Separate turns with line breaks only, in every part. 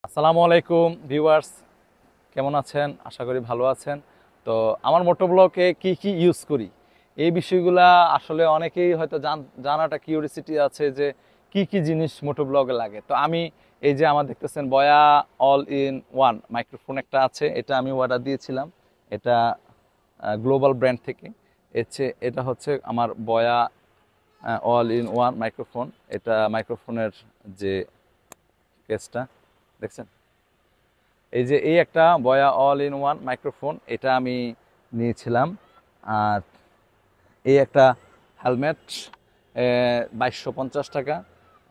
আসসালামু আলাইকুম ভিউয়ার্স, কেমন আছেন? আশা করি ভালো আছেন। তো আমার মোটোব্লগে কি কি ইউজ করি এই বিষয়গুলা আসলে অনেকেই হয়তো জানাটা কিউরিসিটি আছে যে কি কি জিনিস মোটোব্লগে লাগে। তো আমি এই যে আমার দেখতেছেন বয়া অল ইন ওয়ান মাইক্রোফোন একটা আছে, এটা আমি অর্ডার দিয়েছিলাম। এটা গ্লোবাল ব্র্যান্ড থেকে। এটা হচ্ছে আমার বয়া অল ইন ওয়ান মাইক্রোফোন। এটা মাইক্রোফোনের যে কেসটা দেখছেন, এই একটা বয়া অল ইন ওয়ান মাইক্রোফোন, এটা আমি নিয়েছিলাম। আর এই একটা হেলমেট 2250 টাকা।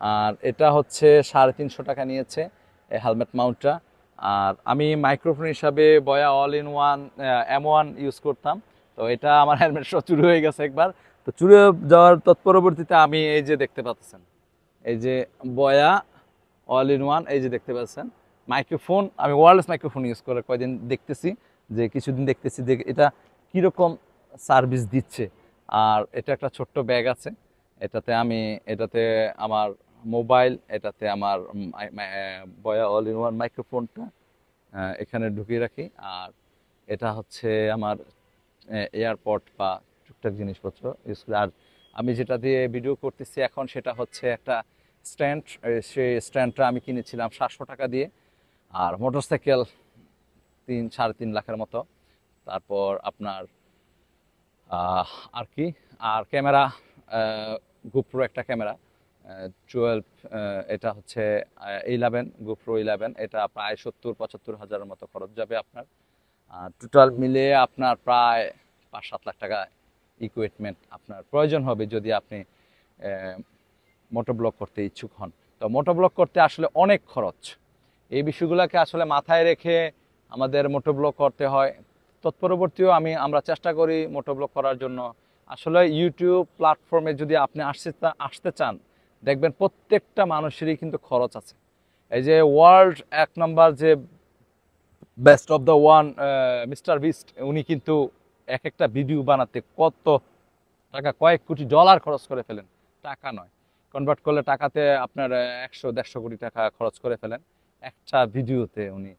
আর এটা হচ্ছে 350 টাকা নিয়েছে এই হেলমেট মাউন্টটা। আর আমি মাইক্রোফোন হিসাবে বয়া all in one M1 use করতাম। তো এটা আমার হেলমেট সহ চুরি হয়ে গেছে একবার। তো চুরি হয়ে যাওয়ার তৎপরবর্তীতে আমি এই যে দেখতে পাচ্ছেন, এই যে বয়া অল ইন ওয়ান, এই যে দেখতে পাচ্ছেন মাইক্রোফোন। আমি ওয়্যারলেস মাইক্রোফোন ইউজ করে কয়দিন দেখতেছি, যে কিছুদিন দেখতেছি যে এটা কীরকম সার্ভিস দিচ্ছে। আর এটা একটা ছোট্ট ব্যাগ আছে, এটাতে আমার মোবাইল, এটাতে আমার বয়া অল ইন ওয়ান মাইক্রোফোনটা এখানে ঢুকিয়ে রাখি। আর এটা হচ্ছে আমার এয়ারপড বা টুকটাক জিনিসপত্র ইউজ করি। আর আমি যেটা দিয়ে ভিডিও করতেছি এখন, সেটা হচ্ছে একটা স্ট্যান্ড। সেই স্ট্যান্ডটা আমি কিনেছিলাম 700 টাকা দিয়ে। আর মোটরসাইকেল 3-3.5 লাখের মতো। তারপর আপনার আর কি, আর ক্যামেরা, গোপ্রো একটা ক্যামেরা 12, এটা হচ্ছে 11 গোপ্রো 11। এটা প্রায় 70-75 হাজারের মতো খরচ যাবে আপনার। টোটাল মিলিয়ে আপনার প্রায় 5-7 লাখ টাকা ইকুইপমেন্ট আপনার প্রয়োজন হবে যদি আপনি মোটোব্লগ করতে ইচ্ছুক হন। তো মোটোব্লগ করতে আসলে অনেক খরচ, এই বিষয়গুলোকে আসলে মাথায় রেখে আমাদের মোটোব্লগ করতে হয়। তৎপরবর্তীও আমরা চেষ্টা করি মোটোব্লগ করার জন্য। আসলে ইউটিউব প্ল্যাটফর্মে যদি আপনি আসতে চান, দেখবেন প্রত্যেকটা মানুষেরই কিন্তু খরচ আছে। এই যে ওয়ার্ল্ড 1 নম্বর যে best of the one mister beast, উনি কিন্তু একটা ভিডিও বানাতে কত টাকা, কয়েক কোটি ডলার খরচ করে ফেলেন। টাকা নয়, কনভার্ট করলে টাকাতে আপনার 100-150 কোটি টাকা খরচ করে ফেলেন একটা ভিডিওতে। উনি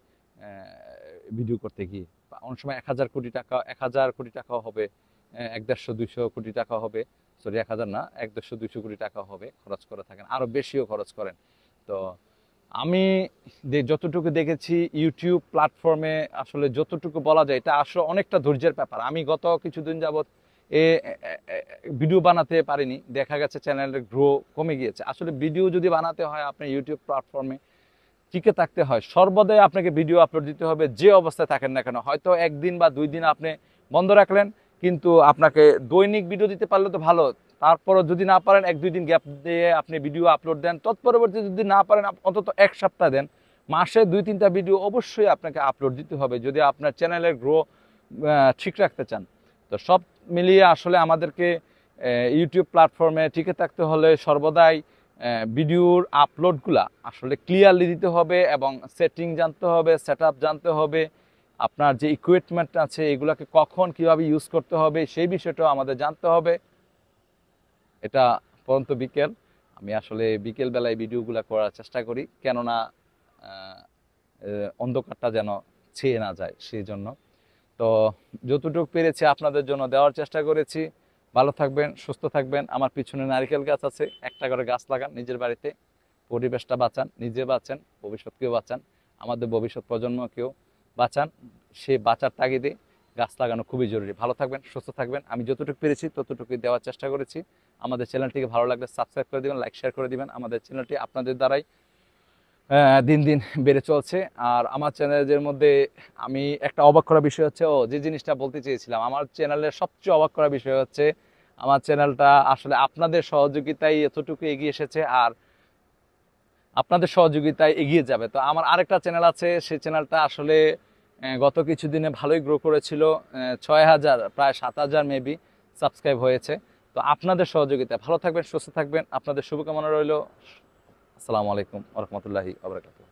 ভিডিও করতে গিয়ে অনেক সময় 1000 কোটি টাকা, 1000 কোটি টাকাও হবে, 150-200 কোটি টাকা হবে। সরি, 1000 না, 150-200 কোটি টাকা হবে খরচ করে থাকেন, আরো বেশিও খরচ করেন। তো আমি যতটুকু দেখেছি ইউটিউব প্ল্যাটফর্মে, আসলে যতটুকু বলা যায়, এটা আসলে অনেকটা ধৈর্যের ব্যাপার। আমি গত কিছুদিন যাবৎ এ ভিডিও বানাতে পারিনি, দেখা গেছে চ্যানেলের গ্রো কমে গিয়েছে। আসলে ভিডিও যদি বানাতে হয়, আপনি ইউটিউব প্ল্যাটফর্মে টিকে থাকতে হয়, সর্বদাই আপনাকে ভিডিও আপলোড দিতে হবে, যে অবস্থায় থাকেন না কেন। হয়তো 1 দিন বা 2 দিন আপনি বন্ধ রাখলেন, কিন্তু আপনাকে দৈনিক ভিডিও দিতে পারলে তো ভালো। তারপরও যদি না পারেন, 1-2 দিন গ্যাপ দিয়ে আপনি ভিডিও আপলোড দেন। তৎপরবর্তী যদি না পারেন, অন্তত 1 সপ্তাহ দেন। মাসে 2-3টা ভিডিও অবশ্যই আপনাকে আপলোড দিতে হবে যদি আপনার চ্যানেলের গ্রো ঠিক রাখতে চান। তো সব মিলিয়ে আসলে আমাদেরকে ইউটিউব প্ল্যাটফর্মে টিকে থাকতে হলে সর্বদাই ভিডিওর আপলোডগুলা আসলে ক্লিয়ারলি দিতে হবে, এবং সেটিং জানতে হবে, সেটআপ জানতে হবে। আপনার যে ইকুইপমেন্ট আছে এগুলোকে কখন কিভাবে ইউজ করতে হবে সেই বিষয়টাও আমাদের জানতে হবে। এটা পরন্ত বিকেল, আমি আসলে বিকেল বেলায় ভিডিওগুলো করার চেষ্টা করি, কেননা অন্ধকারটা যেন ছেয়ে না যায় সেই জন্য। তো যতটুকু পেরেছি আপনাদের জন্য দেওয়ার চেষ্টা করেছি। ভালো থাকবেন, সুস্থ থাকবেন। আমার পিছনে নারকেল গাছ আছে, একটা করে গাছ লাগান নিজের বাড়িতে। পরিবেশটা বাঁচান, নিজে বাঁচান, ভবিষ্যৎকেও বাঁচান, আমাদের ভবিষ্যৎ প্রজন্মকেও বাঁচান। সে বাঁচার তাগিদে গাছ লাগানো খুবই জরুরি। ভালো থাকবেন, সুস্থ থাকবেন। আমি যতটুকু পেরেছি ততটুকুই দেওয়ার চেষ্টা করেছি। আমাদের চ্যানেলটিকে ভালো লাগলে সাবস্ক্রাইব করে দিবেন, লাইক শেয়ার করে দিবেন। আমাদের চ্যানেলটি আপনাদের দ্বারাই দিন দিন বেড়ে চলছে। আর আমার চ্যানেলের মধ্যে আমি একটা অবাক করা বিষয় হচ্ছে, যে জিনিসটা বলতে চেয়েছিলাম, আমার চ্যানেলের সবচেয়ে অবাক করা বিষয় হচ্ছে আমার চ্যানেলটা আসলে আপনাদের সহযোগিতায় এতটুকু এগিয়ে এসেছে, আর আপনাদের সহযোগিতায় এগিয়ে যাবে। তো আমার আরেকটা চ্যানেল আছে, সেই চ্যানেলটা আসলে গত কিছুদিনে ভালোই গ্রো করেছিল, 6000, প্রায় 7000 মেবি সাবস্ক্রাইব হয়েছে। তো আপনাদের সহযোগিতা, ভালো থাকবেন, সুস্থ থাকবেন, আপনাদের শুভকামনা রইল। আসসালামু আলাইকুম ওয়া রাহমাতুল্লাহি ওয়া বারাকাতুহু।